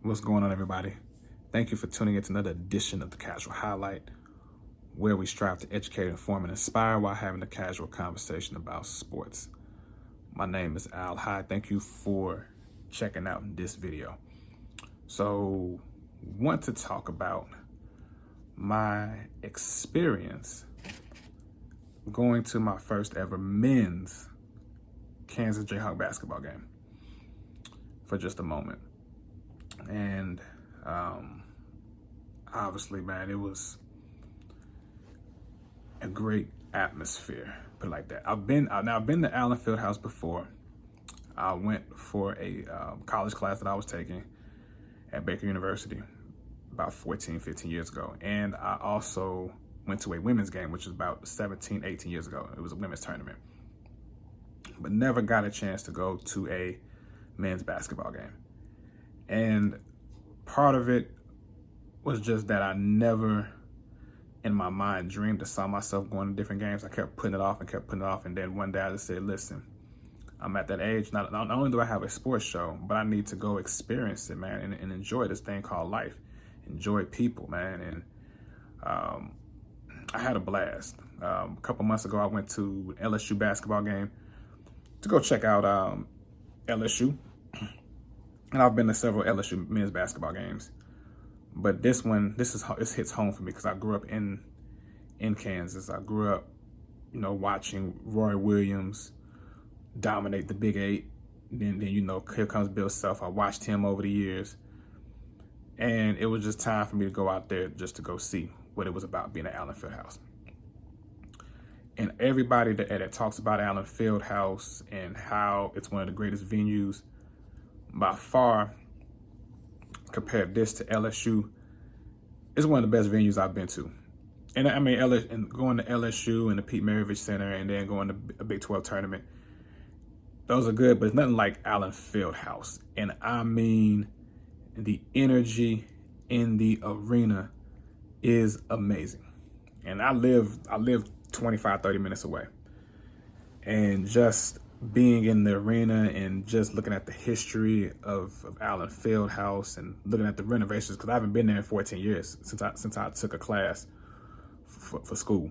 What's going on, everybody? Thank you for tuning in to another edition of the Casual Highlight, where we strive to educate, inform, and inspire while having a casual conversation about sports. My name is Al High. Thank you for checking out this video. So, want to talk about my experience going to my first ever men's Kansas Jayhawk basketball game for just a moment. And obviously, man, it was a great atmosphere, put it like that. I've been to Allen Fieldhouse before. I went for a college class that I was taking at Baker University about 14, 15 years ago. And I also went to a women's game, which was about 17, 18 years ago. It was a women's tournament. But never got a chance to go to a men's basketball game. And part of it was just that I never in my mind dreamed or saw myself going to different games. I kept putting it off. And then one day I just said, listen, I'm at that age. Not only do I have a sports show, but I need to go experience it, man, and enjoy this thing called life. Enjoy people, man. And I had a blast. A couple months ago, I went to an LSU basketball game to go check out LSU. And I've been to several LSU men's basketball games, but this hits home for me because I grew up in Kansas. I grew up, watching Roy Williams dominate the Big Eight. Then here comes Bill Self. I watched him over the years, and it was just time for me to go out there just to go see what it was about being at Allen Fieldhouse. And everybody that talks about Allen Fieldhouse and how it's one of the greatest venues by far, compared this to LSU, it's one of the best venues I've been to. And I mean, going to LSU and the Pete Maravich Center and then going to a Big 12 tournament, those are good, but it's nothing like Allen Fieldhouse. And I mean, the energy in the arena is amazing. And I live 25, 30 minutes away. And just being in the arena and just looking at the history of Allen Fieldhouse and looking at the renovations, because I haven't been there in 14 years since I took a class for school.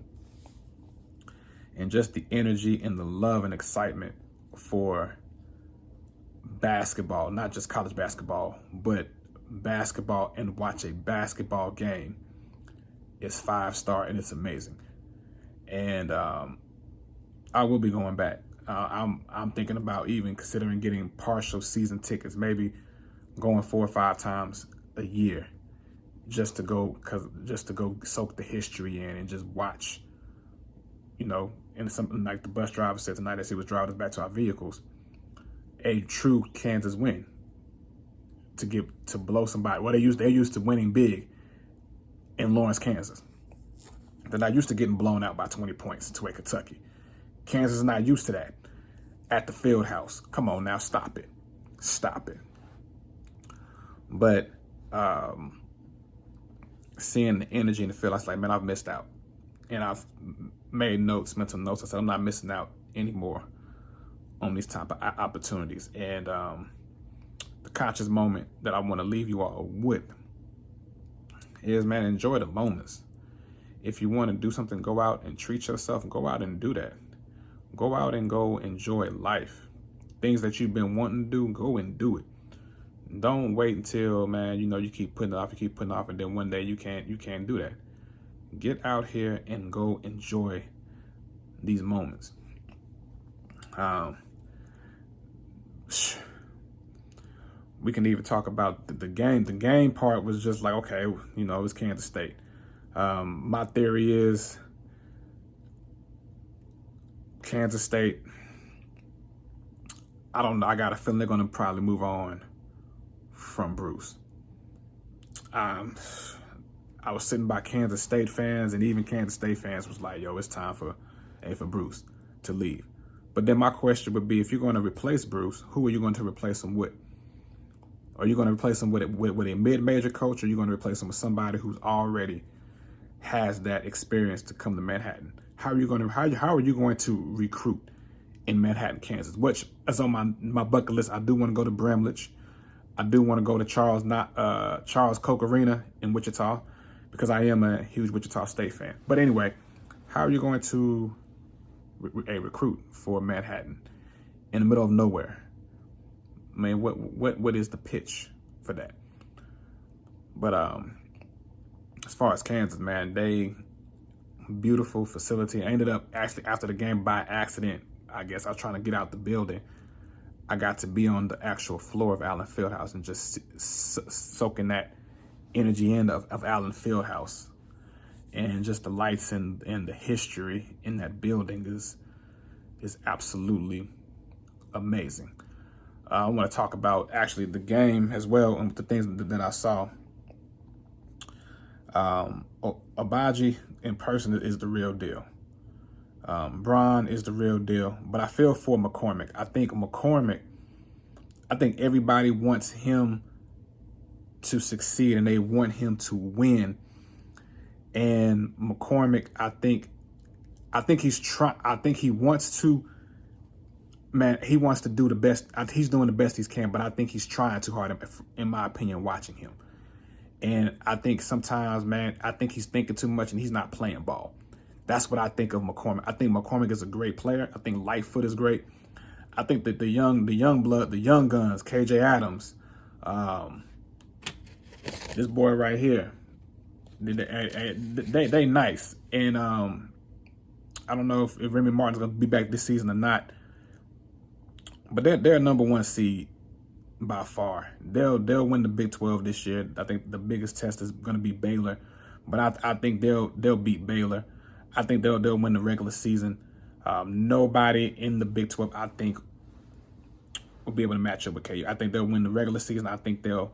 And just the energy and the love and excitement for basketball, not just college basketball, but basketball, and watch a basketball game is 5-star, and it's amazing. And I will be going back. I'm thinking about even considering getting partial season tickets, maybe going 4 or 5 times a year, just to go soak the history in and just watch, and something like the bus driver said tonight as he was driving us back to our vehicles, a true Kansas win to blow somebody. Well, they're used to winning big in Lawrence, Kansas. They're not used to getting blown out by 20 points to a Kentucky. Kansas is not used to that at the field house. Come on now, stop it. But seeing the energy in the field, I was like, man, I've missed out. And I've made mental notes. I said, I'm not missing out anymore on these type of opportunities. And the conscious moment that I want to leave you all with is, man, enjoy the moments. If you want to do something, go out and treat yourself and go out and do that. Go out and go enjoy life. Things that you've been wanting to do, go and do it. Don't wait until, man, you keep putting it off, and then one day you can't do that. Get out here and go enjoy these moments. We can even talk about the game. The game part was just like, okay, it was Kansas State. My theory is Kansas State, I don't know. I got a feeling they're going to probably move on from Bruce. I was sitting by Kansas State fans, and even Kansas State fans was like, yo, it's time for Bruce to leave. But then my question would be, if you're going to replace Bruce, who are you going to replace him with? Are you going to replace him with a mid-major coach, or are you going to replace him with somebody who's already has that experience to come to Manhattan? How are you going to recruit in Manhattan, Kansas? Which is on my bucket list. I do want to go to Bramlage. I do want to go to Charles Koch Arena in Wichita because I am a huge Wichita State fan. But anyway, how are you going to recruit for Manhattan in the middle of nowhere? I mean, what is the pitch for that? But as far as Kansas, man, beautiful facility. I ended up actually after the game by accident. I guess I was trying to get out the building. I got to be on the actual floor of Allen Fieldhouse and just soaking that energy in of Allen Fieldhouse, and just the lights and the history in that building is absolutely amazing. I want to talk about actually the game as well and the things that I saw. Abaji in person is the real deal. Bron is the real deal, but I feel for McCormick. I think everybody wants him to succeed and they want him to win. And McCormick, I think he wants to, man, he wants to do the best. He's doing the best he can, but I think he's trying too hard, in my opinion, watching him. And I think sometimes, man, I think he's thinking too much and he's not playing ball. That's what I think of McCormick. I think McCormick is a great player. I think Lightfoot is great. I think that the young blood, the young guns, KJ Adams, this boy right here, they nice. And I don't know if Remy Martin's gonna be back this season or not, but they're a number one seed by far. They'll win the Big 12 this year. I think the biggest test is gonna be Baylor, but I think they'll beat Baylor. I think they'll win the regular season. Nobody in the Big 12, I think, will be able to match up with KU. I think they'll win the regular season. I think they'll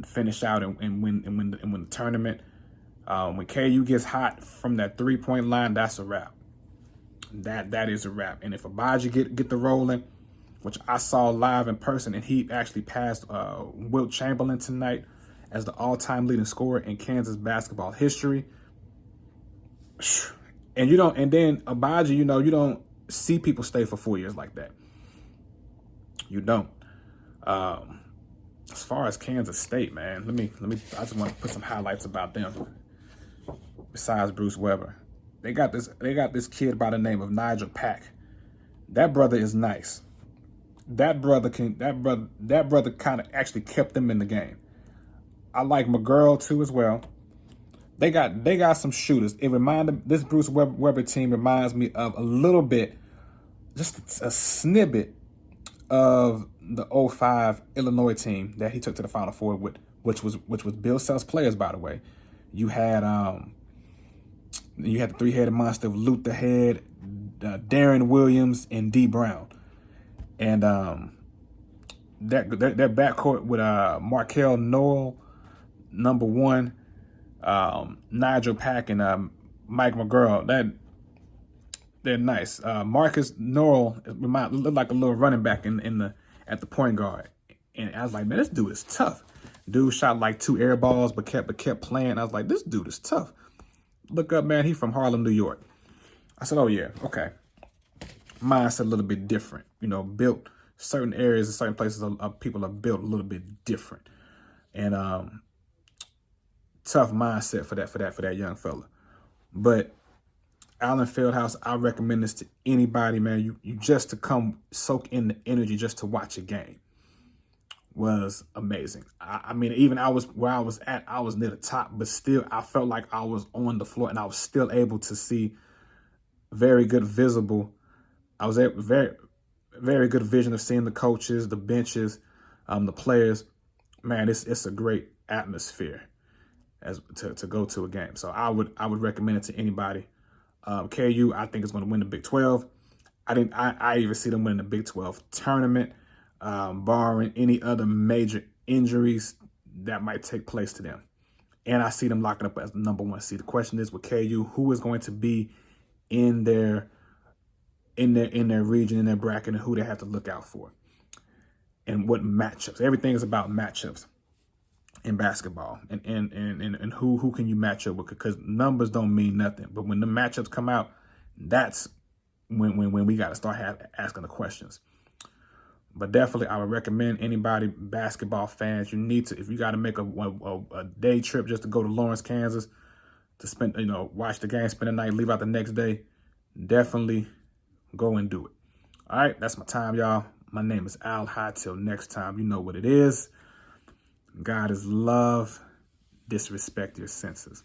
finish out and win the tournament. When KU gets hot from that 3-point line, that's a wrap. That is a wrap. And if Abaji get the rolling, which I saw live in person, and he actually passed Wilt Chamberlain tonight as the all-time leading scorer in Kansas basketball history. And then Abaji, you don't see people stay for 4 years like that. You don't. As far as Kansas State, man, I just want to put some highlights about them. Besides Bruce Weber, they got this kid by the name of Nigel Pack. That brother is nice. That brother kind of actually kept them in the game. I like McGurl too as well. They got some shooters. This Bruce Weber team reminds me of a little bit, just a snippet of the 05 Illinois team that he took to the Final Four with, which was Bill Self's players, by the way. You had the three-headed monster of Luther Head, Darren Williams, and D. Brown. And that backcourt with Markel Noel, number one, Nigel Pack, and Mike McGurl. They're nice. Marcus Norrell looked like a little running back at the point guard, and I was like, man, this dude is tough. Dude shot like 2 air balls, but kept playing. I was like, this dude is tough. Look up, man. He's from Harlem, New York. I said, oh yeah, okay. Mindset a little bit different. Built certain areas and certain places of people are built a little bit different, and tough mindset for that young fella. But Allen Fieldhouse, I recommend this to anybody, man. You just to come soak in the energy just to watch a game was amazing. I mean, even where I was at, I was near the top, but still I felt like I was on the floor and I was still able to see very good visible. I was able, very, very good vision of seeing the coaches, the benches, the players. Man, it's a great atmosphere to go to a game. So I would recommend it to anybody. KU, I think, is going to win the Big 12. I even see them winning the Big 12 tournament, barring any other major injuries that might take place to them. And I see them locking up as the number one seed. The question is with KU, who is going to be in their region, in their bracket, and who they have to look out for, and what matchups. Everything is about matchups in basketball, and who can you match up with, because numbers don't mean nothing. But when the matchups come out, that's when we got to start asking the questions. But definitely, I would recommend anybody, basketball fans, you need to, if you got to make a day trip just to go to Lawrence, Kansas, to spend, watch the game, spend the night, leave out the next day, definitely go and do it. All right, that's my time, y'all. My name is Al. High till next time. You know what it is. God is love. Disrespect your senses.